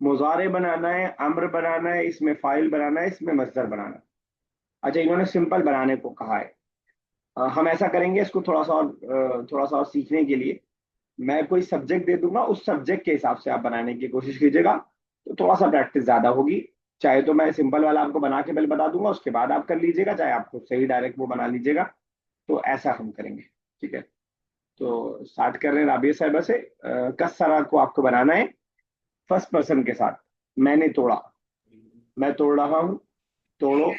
मुजारे बनाना है, अम्र बनाना है, इसमें फाइल बनाना है, इसमें मस्दर बनाना है। अच्छा, इन्होंने सिंपल बनाने को कहा है। हम ऐसा करेंगे, इसको थोड़ा सा और सीखने के लिए मैं कोई सब्जेक्ट दे दूंगा, उस सब्जेक्ट के हिसाब से आप बनाने की कोशिश कीजिएगा, तो थोड़ा सा प्रैक्टिस ज्यादा होगी। चाहे तो मैं सिंपल वाला आपको बना के पहले बता दूंगा, उसके बाद आप कर लीजिएगा, चाहे आप खुद से ही डायरेक्ट वो बना लीजिएगा। तो ऐसा हम करेंगे, ठीक है। तो स्टार्ट कर रहे हैं राबिया साहिबा से। कस्सरा को आपको बनाना है फर्स्ट पर्सन के साथ। मैंने तोड़ा, मैं तोड़ रहा हूँ, तोड़ो। और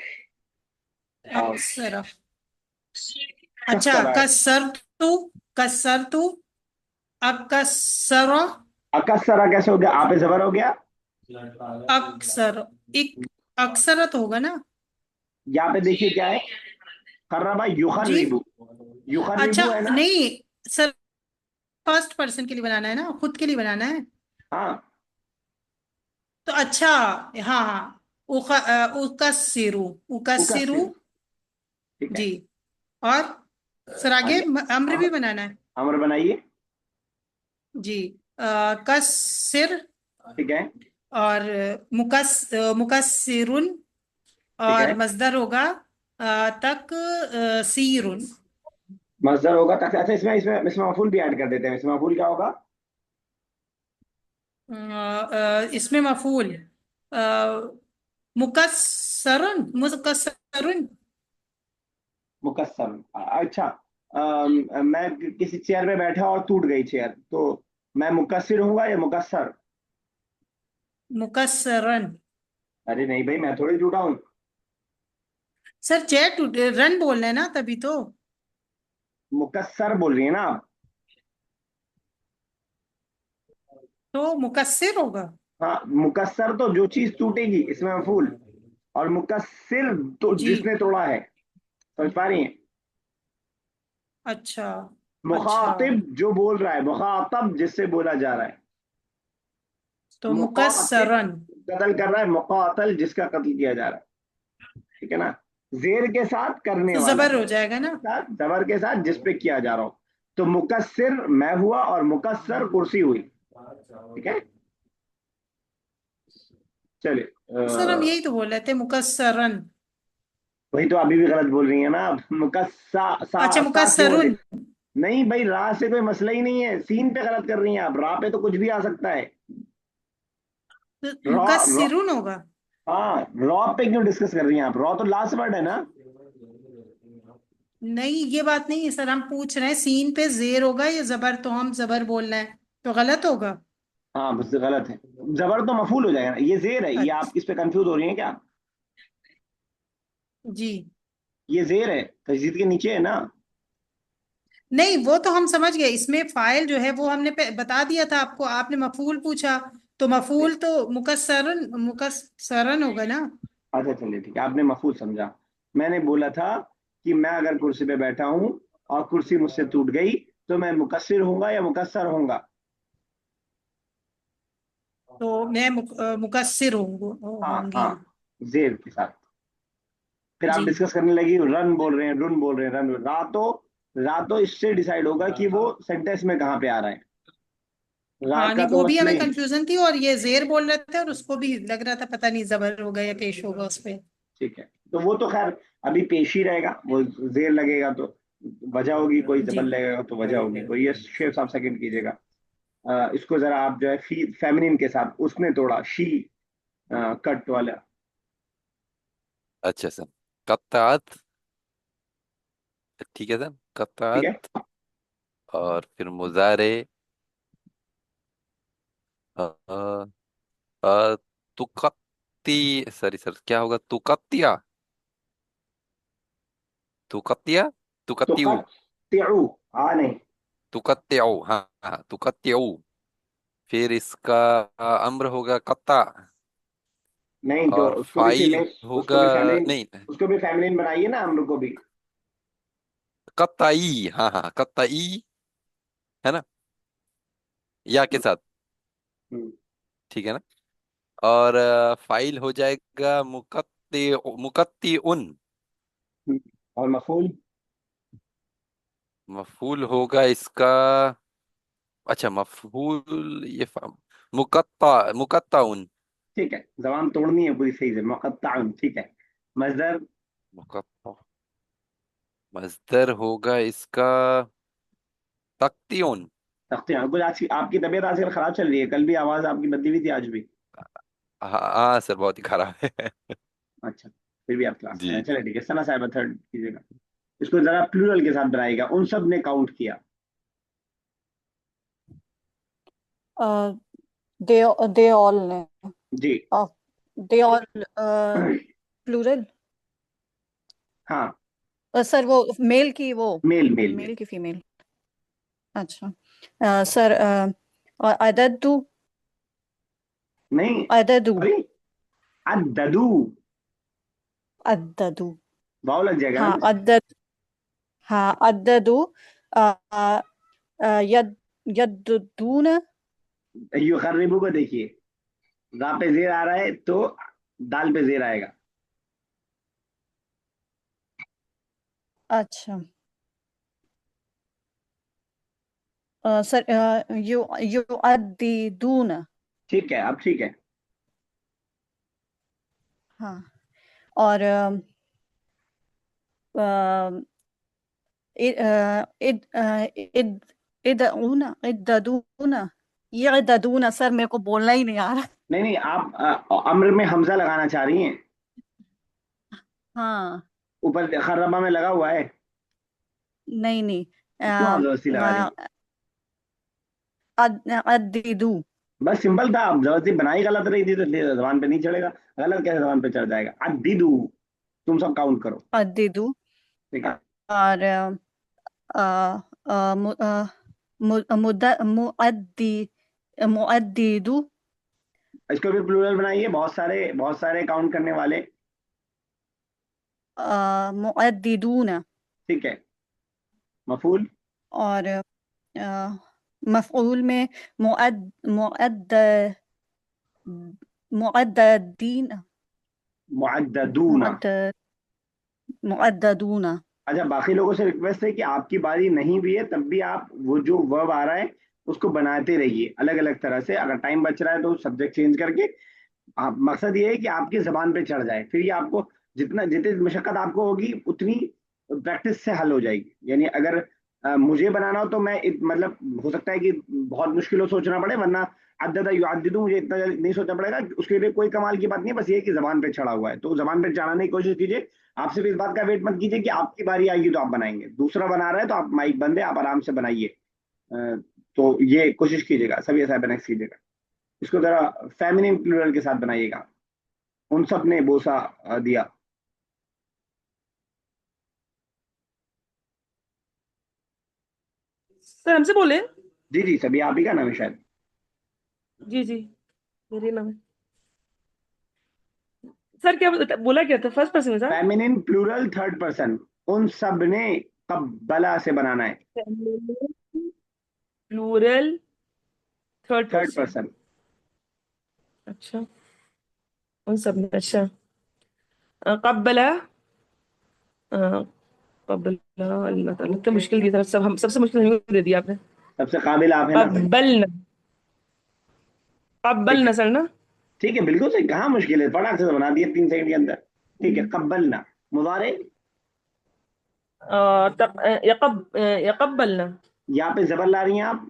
अक्सर। अच्छा, कस्सरा है। कसर तू, कसर तू, अकसर, अकस्सरा कैसे हो गया? आप पे जबर हो गया। अक्सर, एक अक्सरत होगा ना? यहाँ पे देखिए क्या है, खर्रबा जी। युखर्रिबु, अच्छा, युखर्रिबु है ना। नहीं सर, फर्स्ट पर्सन के लिए बनाना है ना, खुद के लिए बनाना है। हाँ, तो अच्छा, हाँ हाँ, उकस्सिरु, उकस्सिरु। उकस्सिर, ठीक है। जी। और सर आगे आगे अम्र भी अमर, बनाना है। अमर बनाइए। जी। कस्सिर। ठीक है। और मुकस्सिरुन। ठीक है, और मजदर होगा तक सीरुन। मजदर होगा तक। अच्छा, इसमें मफूल भी ऐड कर देते हैं। इसमें मफूल क्या होगा? इसमें मफूल मुकस्सरुन, मुकस्सरुन। मुकस्सर। अच्छा, मैं किसी चेयर पे बैठा और टूट गई चेयर, तो मैं मुकस्सिर हूंगा या मुकस्सर? मुकस्सरन। अरे नहीं भाई, मैं थोड़ी टूटा हूँ। सर चेयर टूट, रन बोलना है ना तभी तो। मुकस्सर बोल रही है ना आप? तो मुकस्सिर होगा। हाँ, मुकस्सर तो जो चीज टूटेगी, इसमें मफूल। और मुकस्सिर तो जी। जिसने तोड़ा है। समझ पा रही हैं? अच्छा। अच्छा, मुखातिब जो बोल रहा है, मुखातब जिससे बोला जा रहा है। तो मुकातिल मुकस्सरन। कत्ल कर रहा है, मुकातल जिसका कत्ल किया जा रहा है। ठीक है ना। जेर के साथ करने तो वाला, जबर हो जाएगा ना? साथ जबर के साथ जिस पे किया जा रहा हो। तो मुकस्सिर मैं हुआ और मुकस्सर कुर्सी हुई। ठीक है, चलिए। सर हम यही तो बोल रहे थे, मुकस्सरन। वही तो अभी भी गलत बोल रही है ना आप। मुकस्सा अच्छा, सा क्यों ले? मुकस्सरुन। नहीं भाई, रा से कोई मसला ही नहीं है, सीन पे गलत कर रही हैं आप। रा पे तो कुछ भी आ सकता है। रॉ रॉ मुकस्सिरुन होगा। हाँ, रॉ पे क्यों डिस्कस कर रही हैं आप? रॉ तो लास्ट वर्ड है ना। नहीं, ये बात नहीं है सर, हम पूछ रहे हैं सीन पे जेर होगा या जबर, तो हम जबर बोलना है तो गलत होगा। हाँ, बस गलत है। जबर तो मफूल हो जाएगा ना, ये जेर है। ये आप अच्छा। इस पे कंफ्यूज हो रही हैं क्या? जी। ये जेर है, तजदीद के नीचे है ना। नहीं, वो तो हम समझ गए, इसमें फाइल जो है वो हमने बता दिया था आपको, आपने मफूल पूछा। तो मफूल तो मुकस्सरन, मुकस्सरन होगा ना? अच्छा चलिए, ठीक है, आपने मफूल समझा। मैंने बोला था कि मैं अगर कुर्सी पे बैठा हूं और कुर्सी मुझसे टूट गई, तो मैं मुकस्सिर होऊंगा या मुकस्सर होऊंगा? तो मैं मुकस्सिर हाँ होंगी। हाँ, जेर के साथ। फिर आप जी। डिस्कस करने लगी, रन बोल रहे हैं, रुन बोल रहे हैं, रन। रा तो इससे डिसाइड होगा कि वो सेंटेंस में कहाँ पे आ रहा है। रा हाँ का नहीं, तो वो भी मसला हमें ही नहीं। कंफ्यूजन थी, और ये जेर बोल रहे थे और उसको भी लग रहा था पता नहीं जबर होगा या पेश होगा उस पे। ठीक है, तो वो तो खैर अभी पेश ही रहेगा। वो जेर लगेगा तो वजह होगी, कोई जी। जबर लगेगा तो वजह होगी कोई। ये शेप आप सेकंड कीजिएगा। इसको जरा आप जो है फेमिनिन के साथ, उसने तोड़ा, शी कट वाला। अच्छा सर, कत्तात। ठीक है सर, ठीक कत्तात। है। और फिर मुजारे। अ, अ, अ, तुकत्ती। सॉरी सर, क्या होगा? तुकत्तिया, तुकत्तिया, तो तुकत्तियू। कट त्यू, हाँ नहीं। तुकत्तियू, हाँ हाँ, तुकत्तियू। फिर इसका अम्र होगा कत्ता। नहीं, तो और फाइल उसको होगा, भी फेमिनिन, नहीं, उसको भी फेमिनिन बनाइए ना, अम्र को भी। कत्ताई, हाँ हाँ, कत्ताई, है ना, या के साथ। हम्म, ठीक है ना। और फाइल हो जाएगा मुकत्ती उन। और मफूल? मफूल होगा इसका, अच्छा मफूल ये मुकत्ता उन। ठीक है, जबान तोड़नी है पूरी सही से, मुक़त्तअन, ठीक है। मजदर? मुकत्ता, मजदर होगा इसका तख्ती उन। तख्ते हैं कुछ। आज की आपकी तबीयत आजकल खराब चल रही है, कल भी आवाज आपकी बदली हुई थी, आज भी। हाँ हाँ सर, बहुत ही खराब है। अच्छा, फिर भी आप क्लास में जी हैं, जी। चलिए ठीक है। सना साहिबा थर्ड कीजिएगा। इसको जरा प्लूरल के साथ बनाइएगा, उन सब ने काउंट किया। Uh, they all ने जी। they all plural। हाँ, सर वो मेल की वो मेल मेल मेल। मेल की फीमेल। अच्छा सर अददू नहीं, अददू अरे अद्ददू, अददू। वाव लग जाएगा हाँ ना। अदद हाँ अददू यद यद्दून। युखर्रिबू को देखिए, रा पे जेर आ रहा है तो दाल पे जेर आएगा। अच्छा सर यू यू अद्दीदून। ठीक है, अब ठीक है। हाँ और इद इद इदऊना इददूना ये इददूना। सर मेरे को बोलना ही नहीं आ रहा। नहीं नहीं, आप अम्र में हमजा लगाना चाह रही हैं। हाँ ऊपर खर्रबा में लगा हुआ है, नहीं नहीं क्यों आप जबरदस्ती लगा रही हैं? अद्दीदू। बस सिंपल था, आप जबरदस्ती बनाई गलत रही थी तो इसलिए जबान पे नहीं चढ़ेगा। गलत कैसे जबान पे चढ़ जाएगा? अद्दीदू। तुम सब काउंट करो। अद्दीदू ठीक है। और अ, मुअद्दी मुअद्दीदू इसको भी प्लूरल बनाइए, बहुत सारे काउंट करने वाले। मुअद्दिदून। ठीक है। मफूल? और मफऊल में मुअद्द मुअद्ददीन मुअद्ददूना। मुअद्द मुअद्ददून। अच्छा, बाकी लोगों से रिक्वेस्ट है कि आपकी बारी नहीं भी है तब भी आप वो जो वर्ब आ रहा है उसको बनाते रहिए अलग अलग तरह से। अगर टाइम बच रहा है तो सब्जेक्ट चेंज करके। आप, मकसद ये है कि आपकी जबान पे चढ़ जाए, फिर ये आपको जितनी मशक्कत आपको होगी उतनी प्रैक्टिस से हल हो जाएगी। यानी अगर मुझे बनाना हो तो मैं मतलब हो सकता है कि बहुत मुश्किलों सोचना पड़े, वरना अद्ददा युअद्दिदु मुझे इतना नहीं सोचना पड़ेगा। उसके लिए कोई कमाल की बात नहीं है, बस ये है कि जबान पे चढ़ा हुआ है तो जबान पे चढ़ाने की कोशिश कीजिए। आप सिर्फ इस बात का वेट मत कीजिए कि आपकी बारी आएगी तो आप बनाएंगे, दूसरा बना रहा है तो आप माइक बंद है, आप आराम से बनाइए। अ, तो ये कोशिश कीजिएगा, सभी ऐसा नेक्स्ट कीजिएगा। इसको जरा फेमिनिन प्लूरल के साथ बनाइएगा। उन सब ने बोसा दिया। सर हमसे बोले। जी जी, सभी आप ही का नाम है शायद। जी जी, मेरे नाम है। सर क्या बोला क्या था, फर्स्ट पर्सन में था। फेमिनिन प्लूरल थर्ड पर्सन, उन सब ने कब्बला से बनाना है। Plural third third person. Person. अच्छा, उन सब में। अच्छा कब्बला। कब्बला, अल्लाह ताला तो मुश्किल दी, सब हम सबसे मुश्किल हमें दे दिया आपने। सबसे काबिल आप है ना। कब्बलना, ठीक है, कब्बलना सर ना। ठीक है, बिल्कुल सही। कहाँ मुश्किल है, फटाक से तो बना दिए 3 सेकंड के अंदर। ठीक है, कब्बलना। मुजारे? यकब्बलना। यहाँ पे जबर ला रही हैं आप।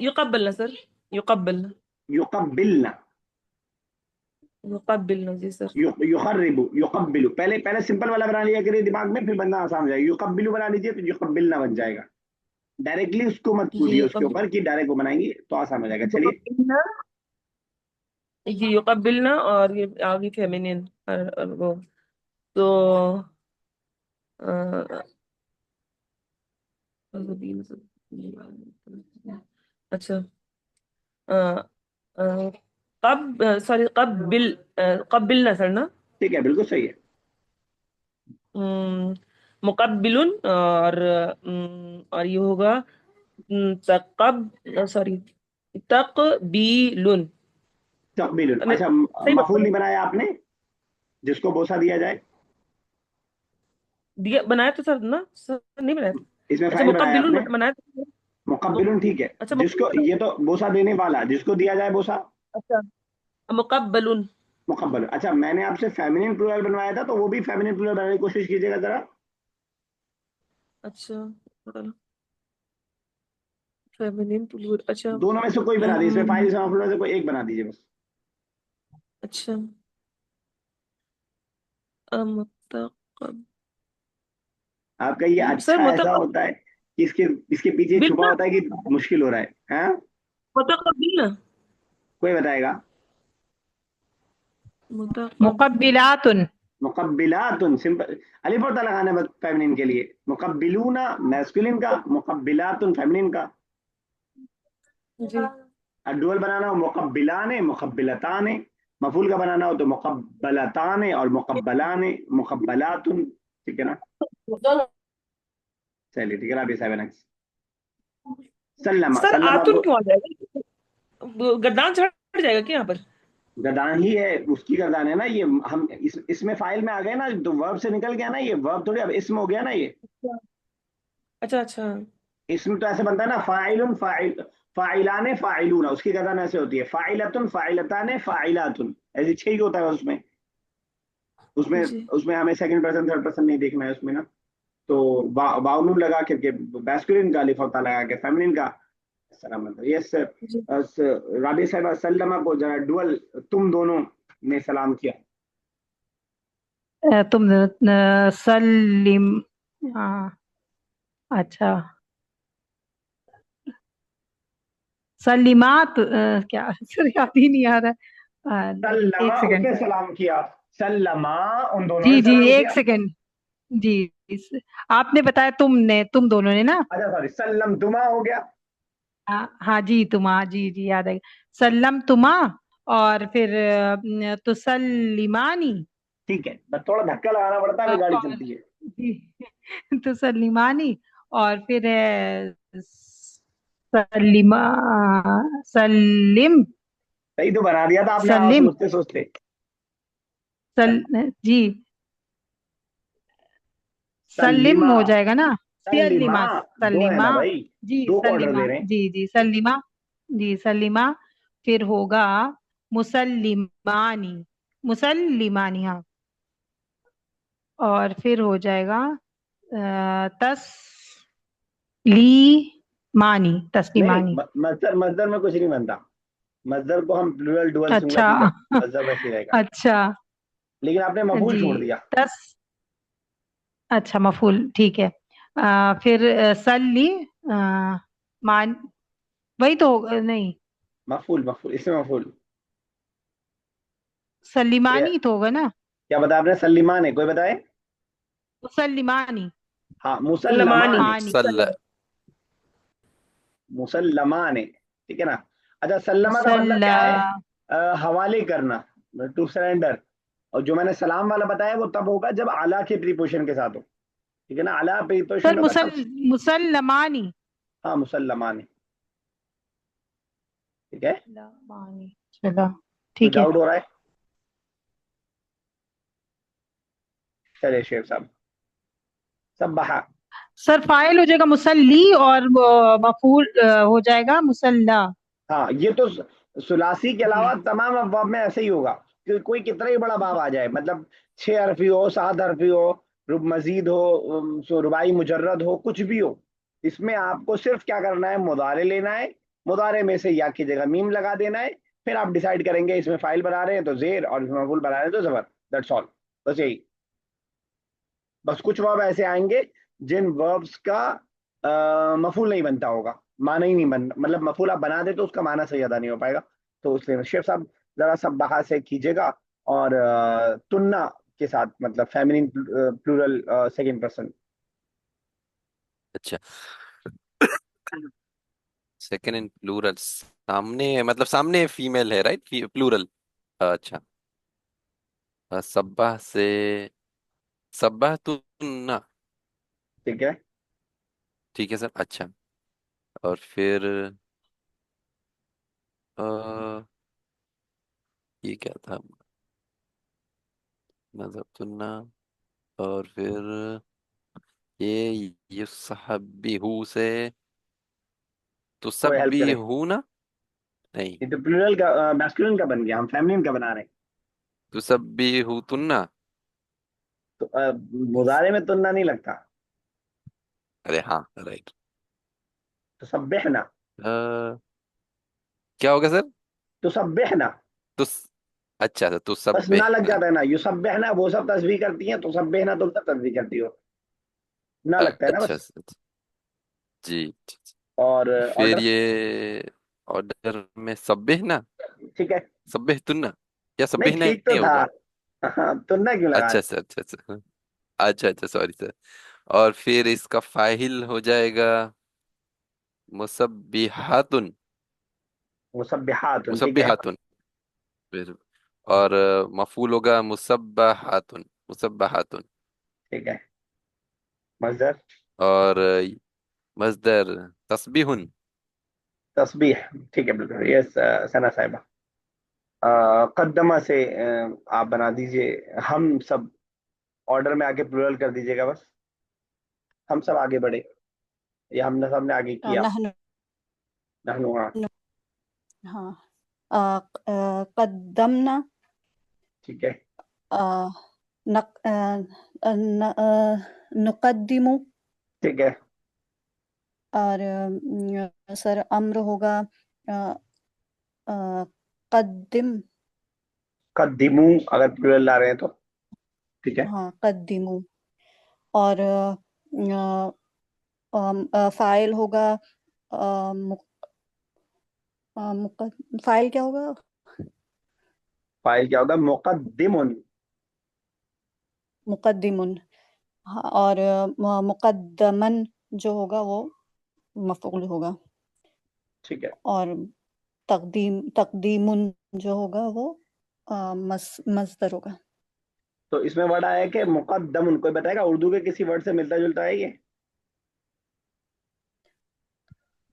युकब्बलना सर, युकब्बलना। युकब्बिलना। युकब्बिलना जी सर। युखर्रिबु, युकब्बिलु। पहले पहले सिंपल वाला बना लिया करिए दिमाग में, फिर बनना आसान हो जाएगा। युकब्बिलु बना लीजिए तो युकब्बिलना बन जाएगा। डायरेक्टली उसको मत जी सूझिए उसके ऊपर कि डायरेक्ट वो बनाएंगे तो आसान हो जाएगा। चलिए। युकब्बिलना, ये युकब्बिलना और ये आगे फेमिनिन और वो तो अ, अच्छा अ, अ, सॉरी कब्बिलना सर ना। ठीक है, बिल्कुल सही है। मुकब्बिलुन और ये होगा तकब, सॉरी तकबीलुन। तकबीलुन, नहीं, अच्छा सही मफूल बताया। नहीं बनाया आपने, जिसको बोसा दिया जाए। दिया बनाया तो सर ना, सर नहीं बनाया था। इसमें अच्छा फाइल बनाया मुकब्बिलून आपने, बनाया था। मुकब्बिलुन ठीक है। अच्छा मफूल जिसको, ये तो बोसा देने वाला, जिसको दिया जाए बोसा, अच्छा मुकब्बलून। मुकब्बल। अच्छा मैंने आपसे फेमिनिन प्लूरल बनवाया था, तो वो भी फेमिनिन प्लूरल बनाने की कोशिश कीजिएगा जरा। अच्छा फेमिनिन प्लूरल, अच्छा दोनों में से कोई बना दीजिए, इसमें फाइल, अम, इसमें मफूल में से कोई एक बना दीजिए बस। अच्छा मुतकब आपका ये सर अच्छा ऐसा होता है कि इसके इसके पीछे मुतकबिल छुपा ना, होता है कि मुश्किल हो रहा है, हाँ? मुतकबिल ना, कोई बताएगा? मुतकब मुकब्बिलातुन। मुकब्बिलातुन, सिंपल, अलिफ और ता लगाना है बस फेमिनिन के लिए। मुकब्बिलूना मैस्कुलिन का, मुकब्बिलातुन फेमिनिन का। जी और डुअल बनाना हो मुकब्बिलाने मुकब्बिलताने, मफूल का बनाना हो तो मुकब्बलताने और मुकब्बलाने मुकब्बलातुन, ठीक है ना? चलिए ठीक है, अभी 7x। सल्लमा, सर सल्लमा आतुन को, क्यों आ जाएगा? गर्दान चढ़ जाएगा क्या यहाँ पर? गर्दान ही है, उसकी गर्दान है ना ये। हम इसमें फाइल में आ गए ना, तो वर्ब से निकल गया ना ये, वर्ब थोड़ी अब इसम हो गया ना ये। अच्छा अच्छा इसमें तो ऐसे बनता है ना, फाइलुन फाइल, फाइलाने फाइलूना, उसकी गर्दान ऐसे होती है, फाइलतुन फाइलताने फाइलातुन, ऐसे 6 ही होता है उसमें। उसमें जी उसमें हमें सेकंड पर्सन थर्ड पर्सन नहीं देखना है उसमें ना। तो वाउनून लगा करके, मैस्कुलिन का अलिफ और ता लगा के, फेमिनिन का सलाम, यस सर। जी राबी साहब सल्लमा को जरा डुअल, तुम दोनों ने सलाम किया। तुम सल्लिम। हाँ, अच्छा, सल्लिमात, क्या सर याद ही नहीं आ रहा है। सल्लमा एक सेकंड उसने सर। सलाम किया, सल्लमा उन दोनों ने जी जी, सलाम एक किया। सेकंड। जी, आपने बताया तुमने, तुम दोनों ने ना। अच्छा सॉरी, सल्लम तुमा हो गया। हाँ हाँ जी, तुम्हा, जी जी, याद है। सल्लम तुम्हा, और फिर तुसल्लिमानी। ठीक है, बस थोड़ा धक्का लगाना पड़ता है, अभी गाड़ी और चलती है। जी तुसल्लिमानी, और फिर है सल्लिमा, सल्लिम, सही तो बना दिया था आपने, हाँ, सल्लिम, सोचते सोचते। सल जी, सल्लिम सल्लिमा, हो जाएगा ना। सल्लिमा, सल्लिमा, दो है सल्लिमा। ना भाई, जी दो को ऑर्डर दे सल्लिमा, रहे हैं। जी जी सल्लिमा। जी सल्लिमा, फिर होगा मुसल्लिमानी, मुसल्लिमानी, हाँ। और फिर हो जाएगा तस्लीमानी, नहीं, तस्लीमानी। मजदर, मजदर में कुछ नहीं बनता। मजदर को हम प्लूरल डुअल सिंगुलर अच्छा नहीं लेते, मजदर वैसे ही रहेगा। अच्छा लेकिन आपने मफूल जी, छोड़ दिया। तस अच्छा, मफूल ठीक है। फिर सल्ली, मान, वही तो नहीं, मफूल, मफूल, इसमें मफूल। ये सल्लीमानी तो होगा ना। क्या बताया आपने, सल्लीमान है, कोई बताए? मुसल्लिमानी, हाँ, लमानी मुसल्लमान है, आनी, सल मुसल्लमान है, ठीक है ना? अच्छा, सल्लमा का मतलब मुसल्ला, क्या है? हवाले करना, टू सरेंडर। और जो मैंने सलाम वाला बताया वो तब होगा जब आला के प्रीपोजिशन के साथ हो, ठीक है ना? आला प्रीपोजिशन सर होगा तब। मुसल्लमानी, हाँ, मुसल्लमान है, ठीक है। लमानी, चलो कोई ठीक है। डाउट हो रहा है? चलिए शेख साहब, सब बहा। सर फाइल हो जाएगा मुसल्ली, और मफूल हो जाएगा मुसल्ला। हाँ, ये तो सुलासी के जी अलावा तमाम अब्वाब में ऐसे ही होगा कि कोई कितना ही बड़ा बाब आ जाए, मतलब 6 हरफी हो, 7 हरफी हो, रुब मजीद हो, रुबाई मुजर्रद हो, कुछ भी हो, इसमें आपको सिर्फ क्या करना है, मुदारे लेना है, मुदारे में से या की जगह मीम लगा देना है। फिर आप डिसाइड करेंगे इसमें फाइल बना रहे हैं तो जेर, और इसमें मफूल बना रहे हैं तो जबर। दैट्स ऑल, बस यही। बस कुछ वर्ब ऐसे आएंगे जिन वर्ब्स का मफूल नहीं बनता होगा, माना ही नहीं बन, मतलब मफूल आप बना दे तो उसका माना सही अदा नहीं हो पाएगा। तो इसलिए शेफ साहब जरा सब बहा से कीजिएगा, और तुन्ना के साथ, मतलब फेमिनिन प्लूरल सेकंड पर्सन। अच्छा, सेकंड इन प्लूरल, सामने मतलब सामने फीमेल है, राइट? प्लूरल। अच्छा, सब्बा से सब्बा तुन्ना। ठीक है। ठीक है सर। अच्छा, और फिर ये क्या था, नज़रतुन्ना, और फिर ये युसहब्बिहू से कोई हेल्प करे? तुसब्बिहू ना, नहीं, ये तो प्लूरल का मैस्कुलिन का बन गया, हम फेमिनिन का बना रहे हैं। तुसब्बिहू तुन्ना। तो मुजारे में तुन्ना नहीं लगता। अरे हाँ, राइट। तो सब्बिहना। क्या होगा सर? तो सब्बिहना। तुस अच्छा, तो बस ना लग तुसब्बिहना। जाता है ना, युसब्बिहना वो सब तस्बीह करती हैं, तो सब्बिहना तुम सब तस्बीह करती हो, ना लगता है ना अच्छा बस। अच्छा, जी जी, जी। और फिर ऑर्डर। ये ऑर्डर में सब्बिहना, ठीक है। सब्बिहतुन्ना, या नहीं सब्बिहना ठीक तो नहीं था। होगा? हाँ, तुन्ना क्यों लगा? अच्छा सर, अच्छा अच्छा, अच्छा अच्छा, सॉरी सर। और फिर इसका फाहिल हो जाएगा मुसब्बिहातुन, मुसब्बिहातुन, ठीक है। मुसब्बिहातुन। फिर और मफूल होगा मुसब्बहातुन, मुसब्बहातुन। ठीक है। मजदर। और मजदर तस्बीहुन। तस्बीह। ठीक है, बिल्कुल, ये सना साहिबा। कद्दमा से आप बना दीजिए, हम सब ऑर्डर में आके प्लूरल कर दीजिएगा बस। हम सब आगे बढ़े, या हमने सबने आगे किया। नहनु, नहनु, हाँ। हाँ, कद्दमना, ठीक है। नक, नुकद्दिमु, ठीक है। और सर अम्र होगा अ, अ, कद्दिम, कद्दिमू अगर प्लूरल ला रहे हैं तो। ठीक है। हाँ कद्दिमु। और फाइल होगा फाइल क्या होगा? फाइल क्या होगा? मुकद्दिमुन। मुकद्दिमुन। हाँ, और मुकद्दमन जो होगा वो मफऊल होगा। ठीक है। और तकदीमुन जो होगा वो मस्दर होगा। तो इसमें वर्ड आया है कि मुकद्दमुन, कोई बताएगा उर्दू के किसी वर्ड से मिलता जुलता है ये?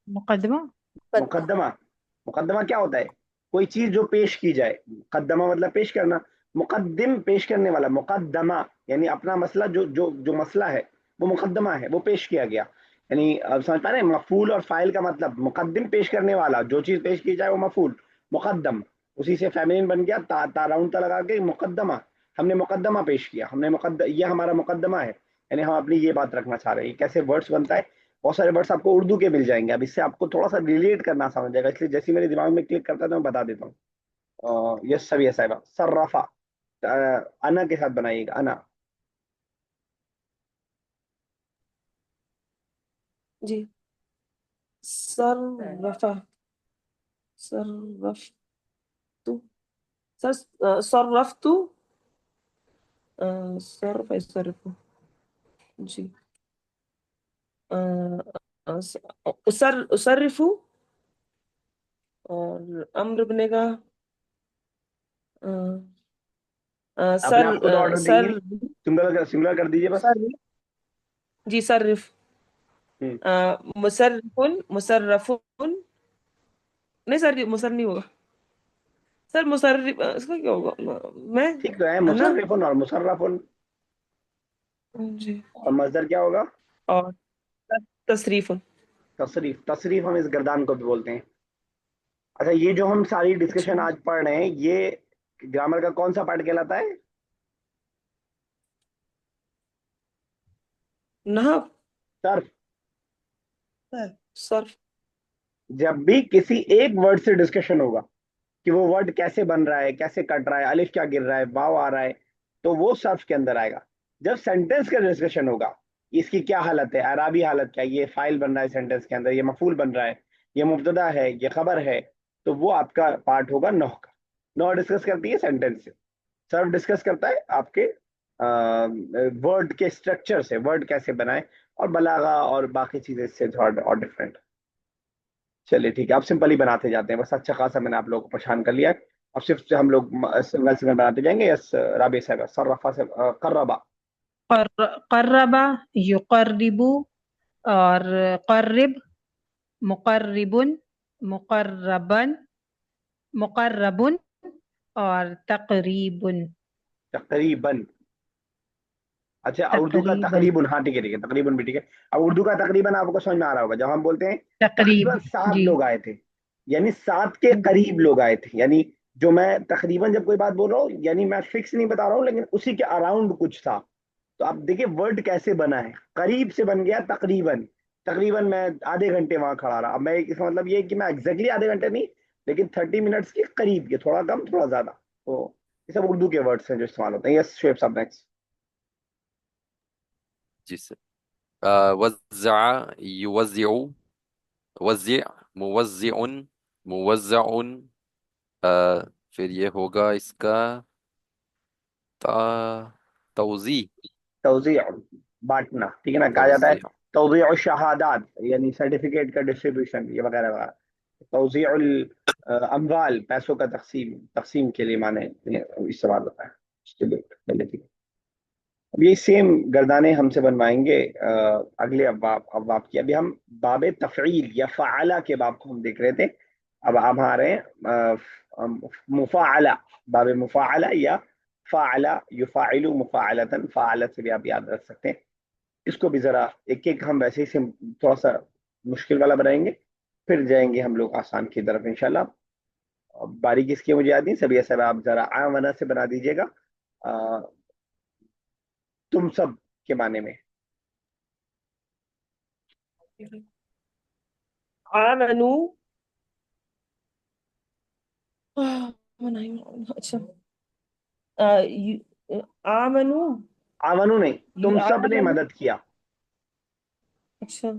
मुकदमा। मुकद- मुकद्दमा। मुकद्दमा क्या होता है? कोई चीज जो पेश की जाए। मुकद्दमा मतलब पेश करना। मुकद्दिम पेश करने वाला, मुकद्दमा यानी अपना मसला, जो जो जो मसला है वो मुकद्दमा है, वो पेश किया गया। यानी अब समझ पा रहे हैं, मफूल और फाइल का मतलब, मुकद्दिम पेश करने वाला, जो चीज पेश की जाए वो मफूल। मुकद्दम, उसी से फेमिनिन बन गया, राउंड ता लगा के मुकद्दमा। हमने मुकद्दमा पेश किया, हमने ये हमारा मुकद्दमा है, यानी हम अपनी ये बात रखना चाह रहे हैं। ये कैसे वर्ड्स बनता है? बहुत सारे वर्ड्स आपको उर्दू के मिल जाएंगे, अब इससे आपको थोड़ा सा रिलेट करना आसान हो जाएगा, इसलिए जैसे ही मेरे दिमाग में क्लिक करता है तो मैं बता देता हूँ। यस सभी है साहिबा, सर्राफा। अना के साथ बनाइएगा, अना। जी। सर्रफा, सर्रफ्तु, सर सर्रफ्तु, सर्फ सर्फ, जी। उसर्रिफु, और अम्र बनेगा अपने सर आप खुद ऑर्डर देंगे, सर सिंगुलर कर दीजिए बस। सर जी सर्रिफ, हम्म, मुसर्रिफुन, मुसर्रफुन, नहीं सर मुसर नहीं होगा सर, मुसर्रिफ इसका क्या होगा? मैं, ठीक तो है, है ना? मुसर्रिफुन और मुसर्रफुन। जी। और मजदर क्या होगा? और तसरीफुन। तसरीफ। तसरीफ हम इस गर्दान को भी बोलते हैं। अच्छा, ये जो हम सारी अच्छा, डिस्कशन आज पढ़ रहे हैं, ये ग्रामर का कौन सा पार्ट कहलाता है? नहव, सर्फ। सर्फ। जब भी किसी एक वर्ड से डिस्कशन होगा कि वो वर्ड कैसे बन रहा है, कैसे कट रहा है, अलिफ क्या गिर रहा है, वाव आ रहा है, तो वो सर्फ के अंदर आएगा। जब सेंटेंस का डिस्कशन होगा, इसकी क्या हालत है, अराबी हालत क्या है, ये फाइल बन रहा है सेंटेंस के अंदर, ये मफूल बन रहा है, ये मुब्तदा है, ये खबर है, तो वो आपका पार्ट होगा नौ का। नौ डिस्कस करती है सेंटेंस से। सर्फ डिस्कस करता है आपके वर्ड के स्ट्रक्चर से, वर्ड कैसे बनाए, और बलागा और बाकी चीजें इससे थोड़ा और डिफरेंट। चलिए ठीक है, अब सिंपल ही बनाते जाते हैं, बस अच्छा खासा मैंने आप लोगों को परेशान कर लिया है। अब सिर्फ से हम लोग सिंगल सिंगल बनाते जाएंगे। यस राबी साहब, सर्रफा से कर्रबा। कर्रबा, युकर्रिबु, और कर्रिब, मुकर्रिबुन, मुकर्रबन, मुकर्रबुन, और तकरीबुन। तकरीबन। अच्छा, उर्दू का तकरीबन। तकरीबन, हाँ ठीक है ठीक है, तकरीबन भी ठीक है। अब उर्दू का तकरीबन आपको समझ में आ रहा होगा, जब हम बोलते हैं तकरीब। तकरीबन 7 जी। लोग आए थे, यानी 7 के करीब लोग आए थे। यानी जो मैं तकरीबन जब कोई बात बोल रहा हूँ, यानी मैं फिक्स नहीं बता रहा हूँ, लेकिन उसी के अराउंड कुछ था। तो आप देखिए वर्ड कैसे बना है, करीब से बन गया तकरीबन। तकरीबन मैं आधे घंटे वहां खड़ा रहा। अब मैं, इसका मतलब ये है कि मैं एग्जैक्टली आधे घंटे नहीं, लेकिन 30 मिनट्स के करीब के, थोड़ा कम थोड़ा ज्यादा। तो ये सब उर्दू के वर्ड्स हैं जो इस्तेमाल होते हैं। यस शुएब साहब नेक्स्ट। जी सर। वज़्ज़अ युवज़्ज़िउ, वज़्ज़िअ, मुवज़्ज़िउन, मुवज़्ज़अउन। फिर ये होगा इसका ता तौज़ी, तौज़ी, बांटना, ठीक है ना, कहा जाता है तौज़ी। तौज़ी और शहादात, यानी सर्टिफिकेट का डिस्ट्रीब्यूशन, ये वगैरह वगैरह। तौज़ी अमवाल, पैसों का तकसीम, तकसीम के लिए माने इस्तेमाल होता है उसके लिए पहले, ठीक है। अब ये सेम गर्दाने हमसे बनवाएंगे अगले अब्वाब की। अभी हम बाब तफ़ईल या फ़अला के बाब को हम देख रहे थे। अब हम आ रहे हैं मुफ़ाअला, बाब मुफ़ाअला या फ़अला युफ़ाइलु मुफ़ाअलतन, फ़अलत से भी आप याद रख सकते हैं। इसको भी जरा एक एक हम वैसे ही थोड़ा सा मुश्किल वाला बनाएंगे, फिर जाएंगे हम लोग आसान की तरफ इंशाल्लाह। बारीकी इसकी मुझे याद नहीं, सभी ऐसा आप जरा आमना से बना दीजिएगा तुम सब के माने में। आमनु। अच्छा। आमनु। आमनु नहीं, तुम सब ने आमनु। मदद किया। अच्छा।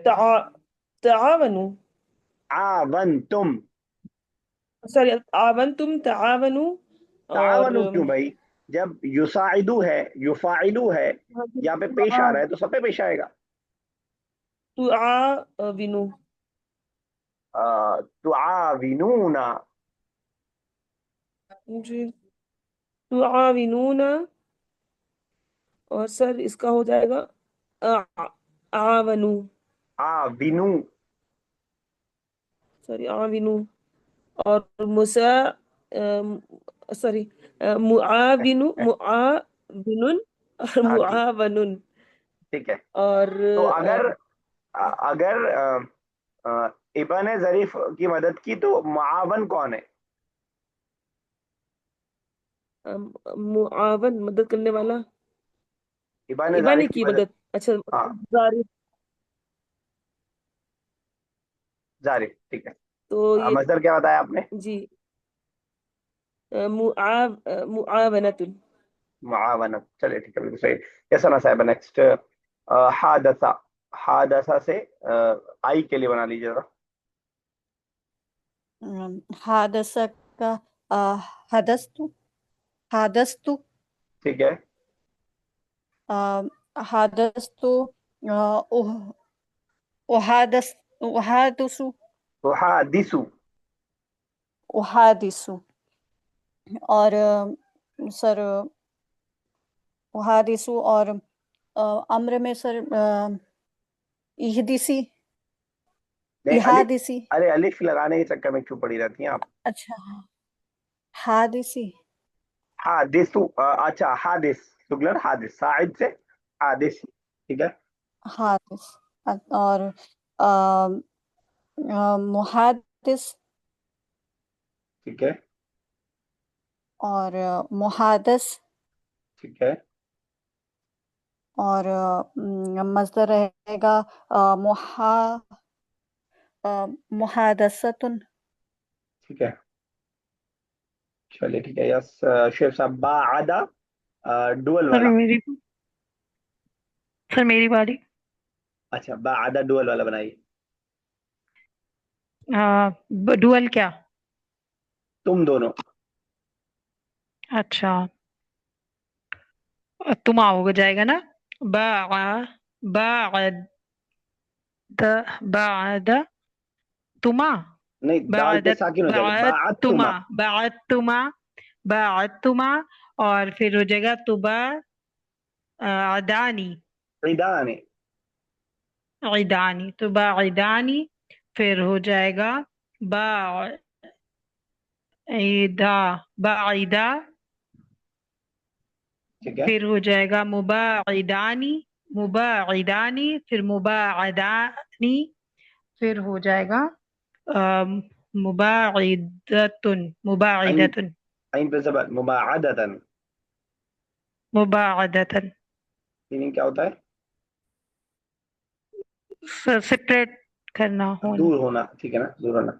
तआ तावनु। आवन तुम। सॉरी, आवन तुम तावनु। और तावनु क्यों भाई, जब युसाइदु है, युफाइलु है, यहाँ पे पेश आ रहा है तो सब पे पेश आएगा। तुआविनु। तुआविनूना। जी। तुआविनूना। और सर इसका हो जाएगा आ- आवनु। आविनू। सॉरी, आविनु। और मुसा सॉरी, मुआविनु, मुआविनुन और हाँ ठीक, मुआवनुन। ठीक है। और तो अगर अगर इब्न जरीफ की मदद की तो मुआवन कौन है? मुआवन मदद करने वाला। इब्न इबानी जरीफ की की मदद, मदद। अच्छा। हाँ जारी। जारिफ, ठीक है। तो ये। मजदर क्या बताया आपने? जी। मुआवनतुन। मुआवनत, चलिए ठीक है, बिल्कुल सही। कैसा ना साहब नेक्स्ट। हादसा, हादसा से आई के लिए बना लीजिए जरा। हादसा का हदस्तु, हादस्तु, ठीक है। हादस्तु, उहादस, उहादसु, तो हादिसु। उहादिसु। और सर उहादिसु, और अम्र में सर इहदिसी, नहीं अलिफ, इहादिसी। अरे अलिफ लगाने के चक्कर में क्यों पड़ी रहती हैं आप? अच्छा, हादिसी। हादिसु, अच्छा हादिस, शुक्लर हादिस, साइद से हादिस, ठीक है। हादिस। और मुहादिस, ठीक है। और मुहादस, ठीक है। और मस्दर रहेगा मुहा मुहादसतुन। ठीक है, चलिए ठीक है। यस शेख साहब, बाआदा, डुअल सर वाला। मेरी सर मेरी बारी। अच्छा, बाआदा डुअल वाला बनाइए। डुअल क्या? तुम दोनों। अच्छा, तुम आओगे जाएगा ना। बा बाद बाद तुमा, नहीं, दाल पे बादत साकिन हो जाएगा, बाद बात तुमा, तुमा। बाद तुमा, बाद तुमा। और फिर हो जाएगा तुबा अदानी, ईदान। इदानी, तुबा इदानी। फिर हो जाएगा बा ईदा, बाइदा, ठीक है। फिर हो जाएगा मुबाइदानी, मुबाइदानी, फिर मुबाअदानी, फिर हो जाएगा मुबाइदतुन, आइन, मुबाइदतुन, आइन पे जबर, मुबाअदतन। मुबाअदतन, मीनिंग क्या होता है? सेपरेट करना, होना। दूर होना, ठीक है ना, दूर होना। जी।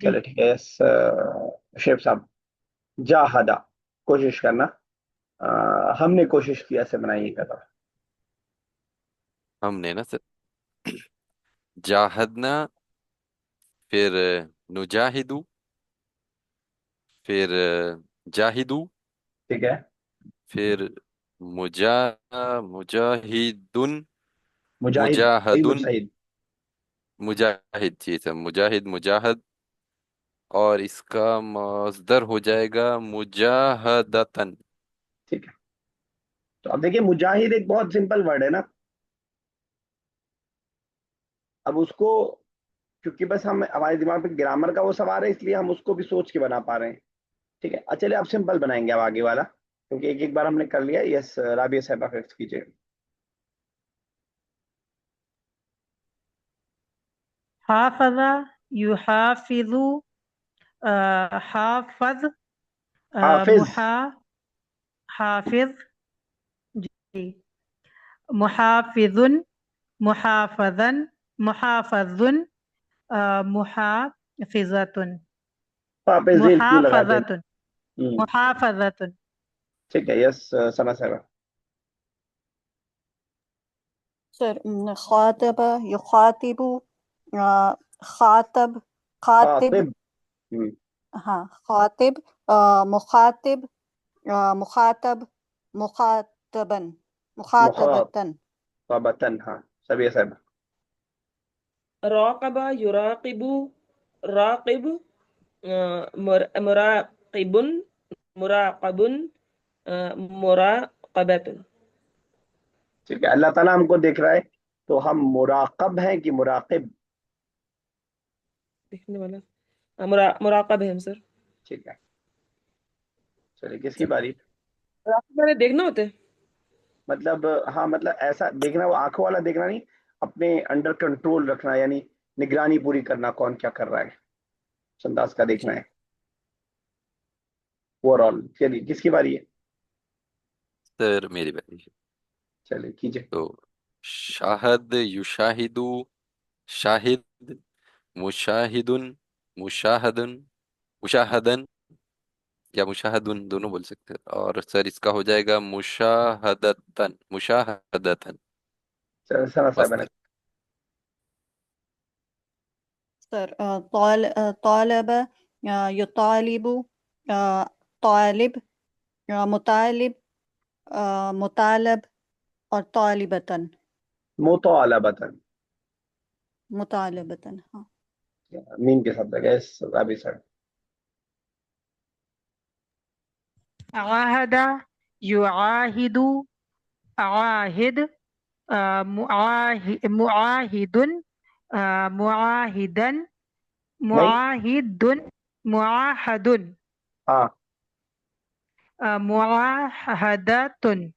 चलो ठीक है। यस शेफ साहब, जाहदा, कोशिश करना। हमने कोशिश की, ऐसे बनाइएगा तो। हमने ना सर, जाहदना, फिर नुजाहिदू, फिर जाहिदू, ठीक है। फिर मुजा मुजाहिदुन, मुजाहिद वही मुजाहदुन, मुजाहिद। मुजाहिद जी सर, मुजाहिद, मुजाहद, और इसका मस्दर हो जाएगा मुजाहदतन। ठीक है। तो अब देखिए, मुजाहिद एक बहुत सिंपल वर्ड है ना। अब उसको, क्योंकि बस हम हमारे दिमाग में ग्रामर का वो सवाल है, इसलिए हम उसको भी सोच के बना पा रहे हैं। ठीक है, चलिए अब सिंपल बनाएंगे अब आगे वाला, क्योंकि एक एक बार हमने कर लिया। यस राबिया साहब, आप फिक्स कीजिए। हाफजा, युहाफिजु, हाफज, हाफिज। मुहा, हाफिज, जी, मुहाफिजुन, मुहाफजन, मुहाफजुन, मुहाफिजतुन, हाफिज जेल क्यों लगाते हैं? मुहाफजतुन, मुहाफजतुन। ठीक है। यस सना साहब। सर खातब, युखातिबु, अ, खातब, खातिब, खातिब। हम्म, हाँ खातिब, मुखातिब, मुखातब, मुखातबन, मुखातबतन। मुखातबतन, हाँ सभी साहब। राक़बा युराक़िबु, राक़िब, मुराक़िबुन, मुराक़बुन, मुराक़बतुन। ठीक है, अल्लाह ताला हमको देख रहा है, तो हम मुराकब हैं कि मुराकिब? देखने वाला, मुराक़ब है हम सर। ठीक है, चलिए किसकी बारी? मुराक़ब मैंने देखना होता है। मतलब हाँ, मतलब ऐसा देखना, वो आंखों वाला देखना नहीं, अपने अंडर कंट्रोल रखना, यानी निगरानी पूरी करना, कौन क्या कर रहा है, उस अंदाज का देखना है ओवरऑल। चलिए किसकी बारी है? सर मेरी बारी है। चलिए कीजिए। तो शाहद, युशाहिदु, शाहिद, मुशाहिदुन, मुशाहदन, मुशाहदन, या मुशाहदुन दोनों बोल सकते हैं, और सर इसका हो जाएगा मुशाहदतन, मुशाहदतन। चलो सना साहब ने। मस्त। सर तालब, युतालिबु, अ, तालिब, मुतालिब, मुतालब, और तालिबतन, मुतालबतन, मुतालिबतन, हाँ। मीन के साथ लगा इस राबी साहब। आहदा, युआहिदु, आहिद, मुआहिदुन, मुआहिदन, नहीं। मुआहिदुन, मुआहदुन, हाँ, मुआहदतुन।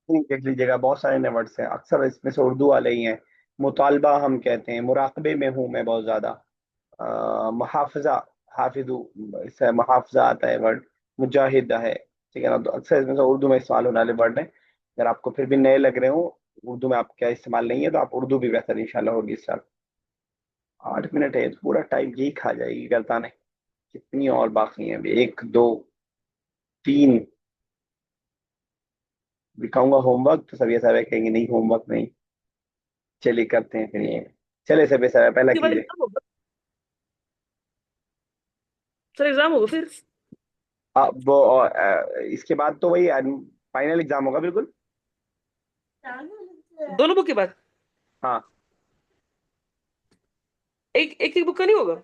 देख लीजिएगा, बहुत सारे नए वर्ड्स हैं, अक्सर इसमें से उर्दू वाले ही हैं। मुतालबा हम कहते हैं, मुराकबे में हूँ मैं बहुत ज्यादा। मुहाफजा, हाफिजू, इससे मुहाफजा आता है वर्ड। मुजाहिद है, ठीक है ना, तो अक्सर इसमें से उर्दू में इस्तेमाल होने वाले वर्ड हैं। अगर आपको फिर भी नए लग रहे हो, उर्दू में आपका इस्तेमाल नहीं है, तो आप उर्दू भी बेहतर इंशाल्लाह होगी इस साल। 8 मिनट है तो पूरा टाइम यही खा जाएगी करता नहीं। कितनी और बाकी हैं अभी? एक, दो, तीन। दिखाऊंगा होमवर्क तो सभी साहब कहेंगे नहीं होमवर्क नहीं। चलिए करते हैं फिर ये। चले सभी साहब पहला इसके बाद कीजिए। एग्जाम होगा सर, एग्जाम होगा फिर। वो इसके बाद तो वही फाइनल एग्जाम होगा बिल्कुल। दोनों बुक के बाद हाँ, एक एक, एक बुक का नहीं होगा।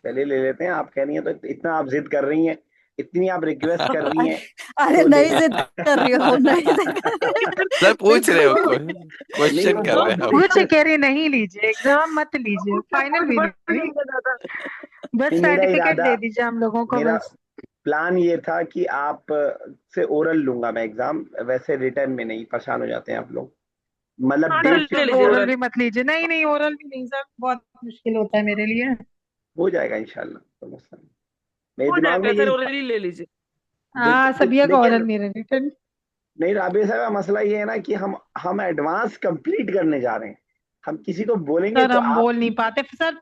चलिए ले लेते हैं। आप कह रही हैं तो, इतना आप जिद कर रही हैं, इतनी आप रिक्वेस्ट कर रही हैं अरे तो नहीं जिद कर रही हो, नहीं जिद कर रही हो। सर पूछ रहे हो, नहीं, क्वेश्चन वो कर रहे हैं पूछ हम। कह रही नहीं लीजिए, एग्जाम मत लीजिए, फाइनल भी नहीं, बस नहीं, मेरा सर्टिफिकेट इरादा, दे दीजिए हम लोगों को मेरा बस। प्लान ये था कि आप से ओरल लूंगा मैं एग्जाम, वैसे रिटर्न में नहीं, परेशान हो जाते हैं आप लोग। मतलब हाँ सर सर डेट ले फिक्स अब लीजिए हो, ओरल ओरल। भी मत लीजिए, नहीं नहीं ओरल भी नहीं सर, बहुत मुश्किल होता है मेरे लिए। हो जाएगा इंशाल्लाह, तो मसला नहीं। मेरे हो दिमाग में जाएगा सर, यही ओरल था। ही ले लीजिए। हाँ सबिया का ओरल लेकिन मेरे रिटर्न। नहीं, राबे साहब, मसला ये है ना कि हम एडवांस कंप्लीट करने जा रहे हैं। हम किसी को बोलेंगे सर तो हम आप, बोल नहीं पाते सर,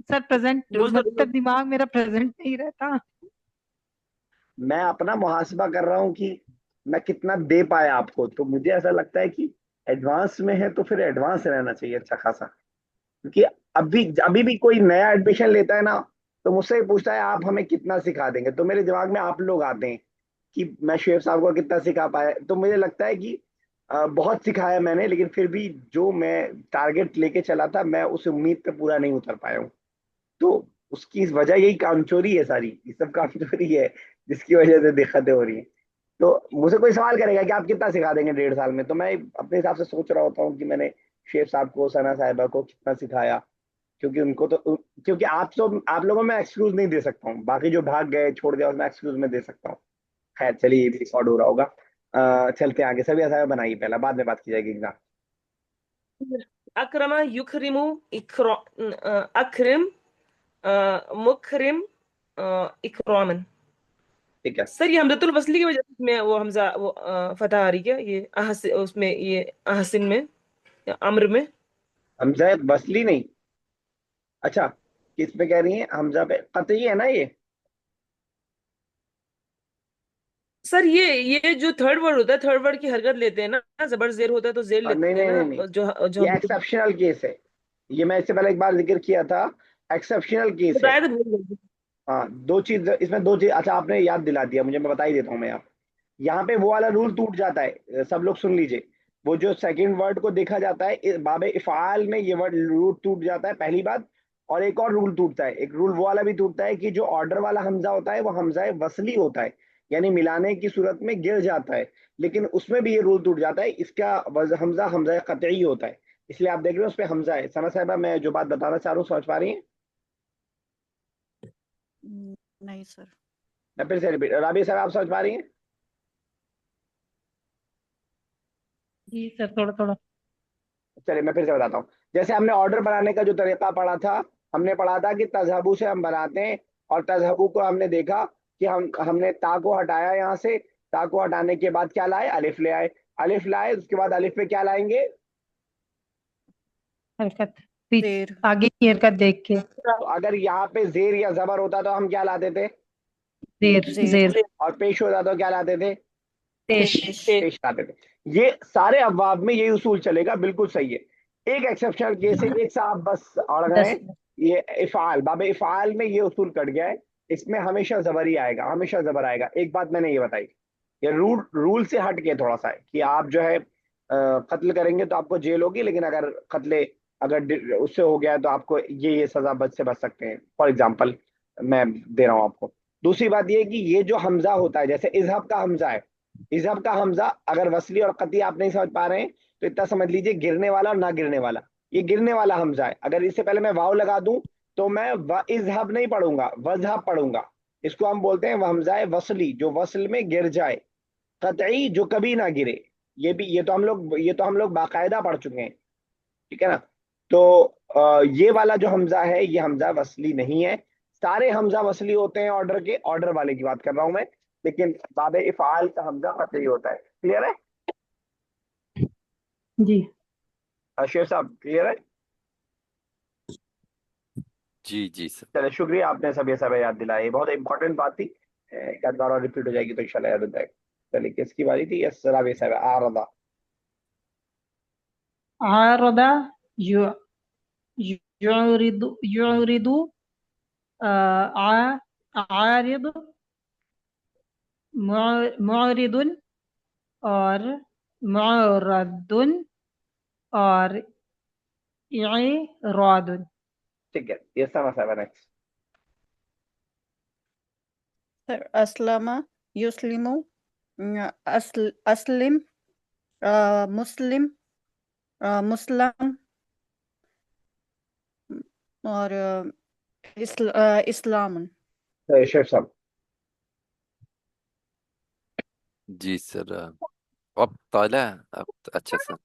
सर प्रेजेंट बोल तो रही मतलब दिमाग मेरा प्रेजेंट नहीं रहता। मैं अपना मुहासबा कर रहा हूँ कि मैं कितना दे पाया आपको, तो मुझे ऐसा लगता है कि एडवांस में है तो फिर एडवांस रहना चाहिए अच्छा खासा। क्योंकि अभी अभी भी कोई नया एडमिशन लेता है ना, तो मुझसे पूछता है आप हमें कितना सिखा देंगे, तो मेरे दिमाग में आप लोग आते हैं कि मैं शेफ साहब को कितना सिखा पाया। तो मुझे लगता है कि बहुत सिखाया मैंने, लेकिन फिर भी जो मैं टारगेट लेके चला था, मैं उस उम्मीद पे पूरा नहीं उतर पाया हूँ। तो उसकी इस वजह यही कामचोरी है, सारी ये सब कामचोरी है जिसकी वजह से दिक्कतें हो रही हैं। तो मुझे कोई सवाल करेगा कि आप कितना सिखा देंगे 1.5 साल में, तो मैं अपने हिसाब से सोच रहा होता हूँ कि मैंने शेफ साहब को, सना साहिबा को कितना सिखाया। क्योंकि उनको तो, क्योंकि आप लोगों में एक्सक्यूज नहीं दे सकता हूँ, बाकी जो भाग गए छोड़ दिया उसमें एक्सक्यूज में दे सकता हूँ। खैर चलिए, ये भी रिकॉर्ड हो रहा होगा। चलते हैं आगे, सभी ऐसा बनाइए, पहला बाद में बात की जाएगी एग्जाम। अक्रमा युखरिमु अक्रिम मुखरिम इकरामन। ठीक है। सर ये हमजतुल वसली की वजह से इसमें वो हमजा वो फतह आ रही क्या, ये उसमें ये अहसिन में या अम्र में? हमजा वसली नहीं, अच्छा, किस पे कह रही हैं? हमजा पे कतई है ना ये? सर ये जो थर्ड वर्ड होता है, थर्ड वर्ड की हरकत लेते हैं ना, जबर जेर होता है तो जेर नहीं लेते हैं नहीं नहीं नहीं, ना, जो ये हमजतुल एक्सेप्शनल केस है। ये मैं इससे पहले एक बार जिक्र किया था, एक्सेप्शनल केस है। बताया तो भूल गई। हाँ, दो चीज इसमें, दो चीज, अच्छा आपने याद दिला दिया मुझे, मैं बता ही देता हूँ मैं। यहाँ पे वो वाला रूल टूट जाता है, सब लोग सुन लीजिए। वो जो सेकंड वर्ड को देखा जाता है बाबे इफ़ाल में, ये वर्ड रूल टूट जाता है, पहली बात। और एक और रूल टूटता है, एक रूल वो वाला भी टूटता है कि जो ऑर्डर वाला हमजा होता है वो हमजा वसली होता है, यानी मिलाने की सूरत में गिर जाता है। लेकिन उसमें भी ये रूल टूट जाता है, इसका हमजा हमजा कतई होता है। इसलिए आप देख रहे हो उस पर हमजा है। सना साहिबा, मैं जो बात बताना चाह रहा हूँ समझ पा रही हैं? नहीं सर। मैं फिर से रिपीट, राबी साहब आप समझ पा रही हैं? जी सर थोड़ा थोड़ा। चलिए मैं फिर से बताता हूँ। जैसे हमने ऑर्डर बनाने का जो तरीका पढ़ा था, हमने पढ़ा था कि तजहबू से हम बनाते हैं, और तजहबू को हमने देखा कि हमने ता को हटाया यहाँ से, ता को हटाने के बाद क्या लाए? अलिफ ले आए। अलिफ लाए, उसके बाद अलिफ पे क्या लाएंगे? हरकत देर। आगे की हरकत देख के। तो अगर यहाँ पे जेर या जबर होता तो हम क्या लाते थे? जेर जेर। जेर। और पेश होता तो क्या लाते थे? पेश। पेश। पेश लाते थे। ये सारे अबवाब में यही उसूल चलेगा, बिल्कुल सही है। एक एक्सेप्शनल केस है, एक साहब बस अड़ गए दस। हैं। ये इफ़ाल, बाबे इफ़ाल में ये उसूल कट गया है। इसमें हमेशा जबर ही आएगा, हमेशा जबर आएगा। एक बात मैंने ये बताई, ये रूल से हट के थोड़ा सा है कि आप जो है कत्ल करेंगे तो आपको जेल होगी, लेकिन अगर कत्ले अगर उससे हो गया है तो आपको ये सजा से बच सकते हैं, फॉर एग्जाम्पल मैं दे रहा हूँ आपको। दूसरी बात ये है कि ये जो हमजा होता है, जैसे इजहब का हमजा है, इजहब का हमजा अगर वसली और कती आप नहीं समझ पा रहे हैं, तो इतना समझ लीजिए, गिरने वाला और ना गिरने वाला। ये गिरने वाला हमजा है, अगर इससे पहले मैं वाव लगा दूं तो मैं व इजहब नहीं पढ़ूंगा, वजहब पढ़ूंगा। इसको हम बोलते हैं हमजा वसली, जो वसल में गिर जाए। कतई, जो कभी ना गिरे। ये तो हम लोग बाकायदा पढ़ चुके हैं, ठीक है ना? तो ये वाला जो हमजा है ये हमजा वसली नहीं है। सारे हमजा वसली होते हैं ऑर्डर के, ऑर्डर वाले की बात कर रहा हूं मैं। लेकिन बाबे इफ़ाल का हमजा कतई होता है। क्लियर है? जी। शेर साहब क्लियर है? जी जी सर। चले, शुक्रिया, आपने सब ये सब याद दिलाया, ये बहुत इंपॉर्टेंट बात थी। एक आध बार और रिपीट हो जाएगी तो इंशाल्लाह याद हो जाएगा। चलिए, किसकी बारी थी? यस, राबी साहब, आरदा। आरदा यु युरिदु आरिद मुरिदुन और मुरद्दुन और इरादुन। ठीक है, ये सना साहब नेक्स्ट। सर अस्लमा युस्लिमु अस्लिम मुस्लिम मुस्लिम और इस्लाम। शेख साहब। जी सर। अब्तला। अच्छा सर।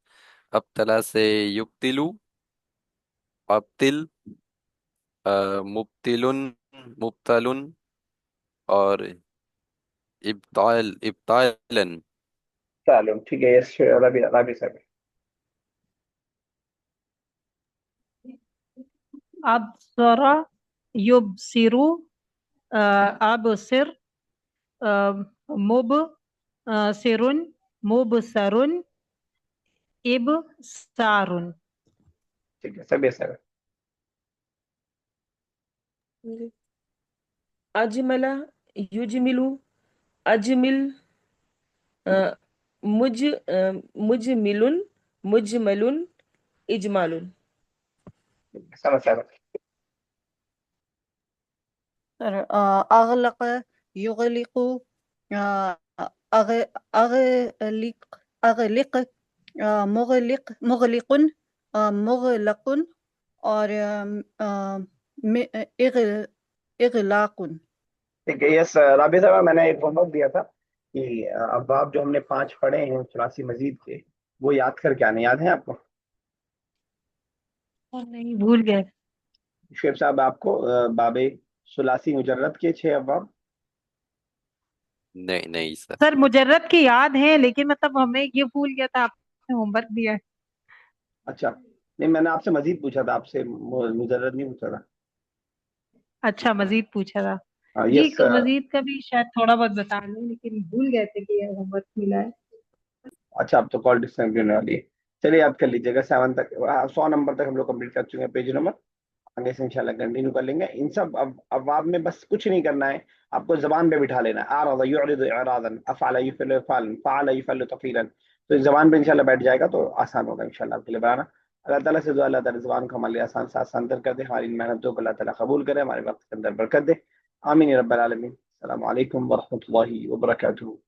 अब्तला से युब्तिलु। अब्तिल। मुब्तिलुन। मुब्तलुन। और इब्तालन। चलो ठीक है, यस रबी रबी साहब। अबसरा युबसिरु अबसिर मुबसिरुन मुबसरुन इबसारुन। ठीक है सभी साहब। अजमला युजमिलु अजमिल मुजमिलुन मुजमलुन इजमालुन। समझ साहब। सर अगलक युगलिकु अगलिक अगलिक मुगलिकुन मुगलकुन और इगलाकुन। ठीक है, यस रबी साहब, मैंने एक होमवर्क दिया था कि अब आप जो हमने 5 पढ़े हैं 84 मजीद के, वो याद करके आने, याद है आपको? और नहीं, भूल गए। शेख साहब आपको बाबे सुलासी मुजर्रद के 6 अब्वाब। नहीं नहीं सर। सर मुजर्रद की याद है, लेकिन मतलब हमें ये भूल गया था, आपने होमवर्क दिया है। अच्छा, नहीं मैंने आपसे मजीद पूछा था, आपसे मुजर्रद नहीं पूछा था। अच्छा, मजीद पूछा था। जी, यस। मजीद का भी शायद थोड़ा बहुत बता लें, लेकिन भूल गए थे कि ये होमवर्क मिला है। अच्छा, अब तो कॉल डिस्टेंस होने वाली है। चलिए याद कर लीजिएगा, 7 तक 100 नंबर तक हम लोग कंप्लीट कर चुके हैं, पेज नंबर। आगे से इंशाल्लाह कंटिन्यू कर लेंगे इन सब। अब आप में बस कुछ नहीं करना है, आपको जबान पे बिठा लेना है। आरज़ युरिदु इरादन, अफ़अल युफ़िलु फ़अलन, फ़अल युफ़अलु तफ़ीलन। तो इस जबान पे इंशाल्लाह बैठ जाएगा तो आसान होगा इंशाल्लाह आपके लिए बनाना। अल्लाह ताला से दुआ, अल्लाह ताला ज़बान को हमारे लिए आसान से आसान तर कर दे, हमारी इन मेहनतों को अल्लाह ताला कबूल करे, हमारे वक्त के अंदर बरकत दे। आमीन या रब्बल आलमीन। अस्सलामु अलैकुम व रहमतुल्लाहि व बरकातुहू।